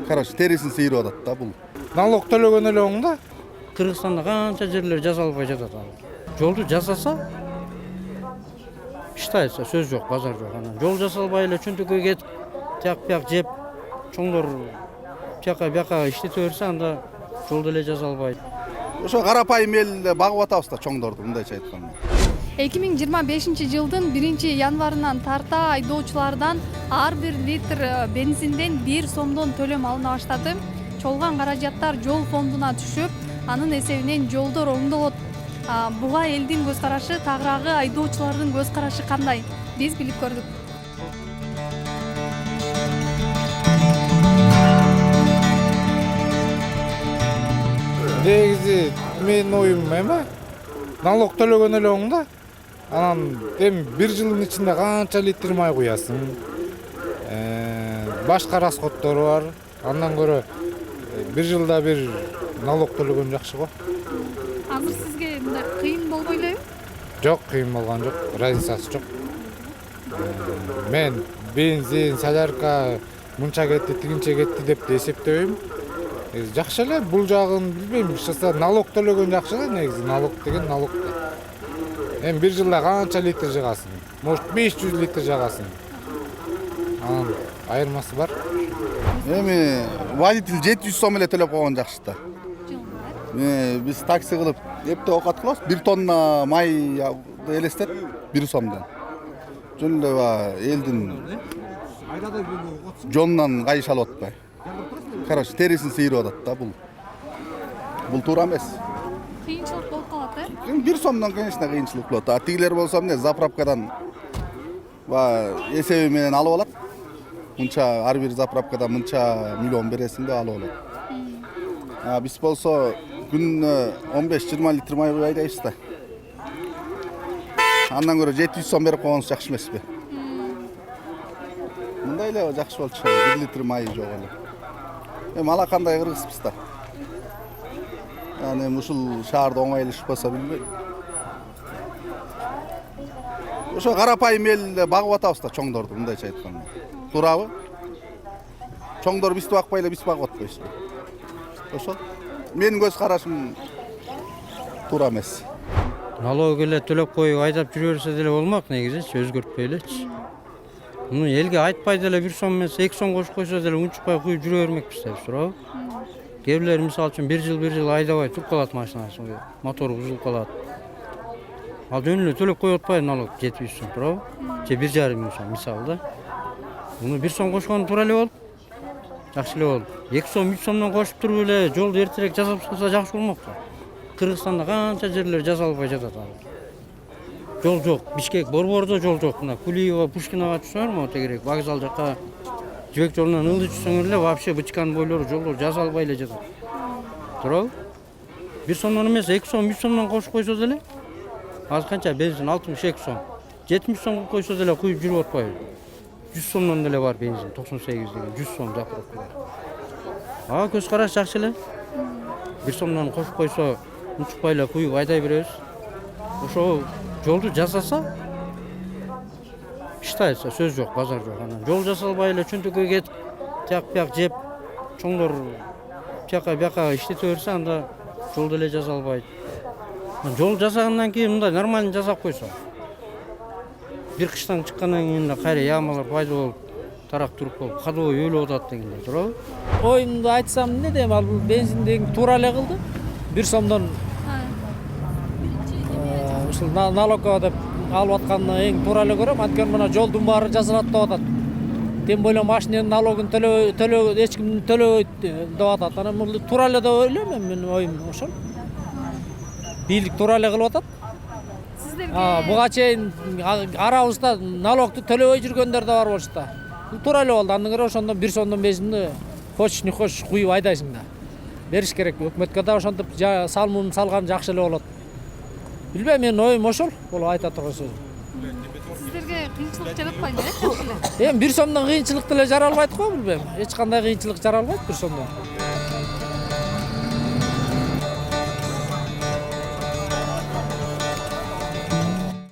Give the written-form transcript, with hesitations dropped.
Короче, терисин сыйырып атат да бул. Налог төлөгөн эле оң да. Кыргызстанда канча жерлер жасалбай жатат ал. Жолду жасаса иштайса сөз жок, базар жок. Анан жол жасалбай эле чөнтөккө кетип, тияк-бияк жеп, чоңдор тияка бияка иштете берсе анда жол деле жасалбайт. Ошо карапайым эл багып атабыз да чоңдорду, мындайча айтканда. 2025 жылдын 1-январынан тарта айдоочулардан ар бир литр бензинден 1 сомдон төлөм алына баштады. Чолгон каражаттар жол фондуна түшүп, анын эсебинен жолдор оңдолот. Буга элдин көз карашы, тагыраагы айдоочулардын көз карашы кандай? Биз билип көрдүк. Негизи менин оюм эме? Налог төлөгөн эле оң да. Анан эми 1 жылдын ичинде канча литр май куясың? Башка расходтору бар. Андан көрө 1 жылда бир налог төлөгөн жакшы го. Азыр сизге мындай кыйын болбой элеби? Жок, кыйын болгон жок. Разницасы жок. Мен бензин, солярка мынча кетти, тигинче кетти деп эсептебейм. Жакшы эле, бул жагын билбейм. Налог төлөгөн жакшы да, негизи налог деген налог. Эми 1 жылда канча литр жагасың? Может 500 литр жагасың. Анан айырмасы бар. Эми водитель 700 сом эле төлөп койгон жакшы да. Биз такси кылып эптеп окат кылабыз. 1 тонна май элестет 1 сомдон. Жөн эле элдин жонунан кайыш алып атпай. Короче, терисин сыйырып атат да бул. Бул туура эмес. Кыйынчылык болуп калат, 1 сомдон, конечно, кыйынчылык болот. А тигилер болсо эмне, заправкадан эсеби менен алып алат. Мынча ар бир заправкадан мынча миллион бересиң деп алып алат. Биз болсо күнүнө 15-20 литр май айдайбыз да. Андан көрө 700 сом берип койгонубуз жакшы эмеспи? Мындай эле жакшы болчу, 1 литр май жок эле. Эми ала кандай кыргызбыз да. Эми ушул шаарда оңой эле шықпаса билбейм. Ошо карапайым эл багып атабыз да чоңдорду, мындайча айтканда. Туурабы? Чоңдор бизди бакпай эле биз багып атпайбызбы? Ошол. Менин көз карашым туура эмес. Налог эле төлөп коюп айдап жүрө берсе деле болмок негизичи, өзгөртпөй элечи. Муну элге айтпай деле 1 сом эмес 2 сом кошуп койсо деле унчукпай куюп жүрө бермекпиз деп сурабы? Кээ бирлер мисалы үчүн 1 жыл айдабай туруп калат машинасы, мотору бузулуп калат. Ал жөн эле төлөп коюп атпайбы налог 700 сом, туурабы? Же 1,5 сом мисалы да. Муну 1 сом кошкон туура эле болуп, жакшы эле болуп. 2 сом, 3 сомдон кошуп туруп эле жолду эртерээк жасап салса жакшы болмок да. Кыргызстанда канча жерлер жасалбай жатат ал. Жол жок, Бишкек борбордо жол жок. Мына Кулиева, Пушкинага түшсөңөрмү, тегерек вокзал жака жибек жолунан ылдый түшсөңөр эле вообще бычкан бойлору жолдор жасалбай эле жатат. Туурабы? 1 сомдон эмес, 2 сом, 3 сомдон кошуп койсо деле азыр канча бензин 62 сом. 70 сом койсо деле куюп жүрүп атпайбы? 100 сомдон деле бар бензин, 98 деген 100 сом заправкада. Көз караш жакшы эле. 1 сомдон кошуп койсо унчукпай эле куюп айдай беребиз. Ошо жолду жасаса иштайса сөз жок, базар жок. Анан жол жасалбай эле чөнтөккө кетип, тияк-бияк жеп, чоңдор тияка бияка иштете берсе анда жол деле жасалбайт. Жол жасагандан кийин мындай нормально жасап койсо. Бир кыштан чыккандан кийин да кайра ямалар пайда болуп, тарак туруп болуп, кадыбой өлүп атат дегендей, туурабы? Оюмду айтсам эмне дейм, ал бул бензиндеги туура эле кылды. 1 сомдон ушул налогко деп алып атканына эң туура эле көрөм. Анткени мына жолдун баары жасалат деп атат. Тем более машинанын налогун төлөө эч ким төлөбөйт деп атат. Анан бул туура эле деп ойлойм, менин оюм ошол. Бийлик туура эле кылып атат. Сиздерге буга чейин арабызда налогду төлөбөй жүргөндөр да бар болчу да. Бул туура эле болду. Андан көрө ошондон 1 сомдон бензинди хочешь не хочешь куюп айдайсың да. Бериш керек. Өкмөткө да ошентип салымын салган жакшы эле болот. Билбейм, менин оюм ошол. Бул айта турган сөз. сиздерге кыйынчылык жаратпайбы эле? Эми 1 сомдон кыйынчылык деле жаралбайт го, билбейм. Эч кандай кыйынчылык жаралбайт 1 сомдон.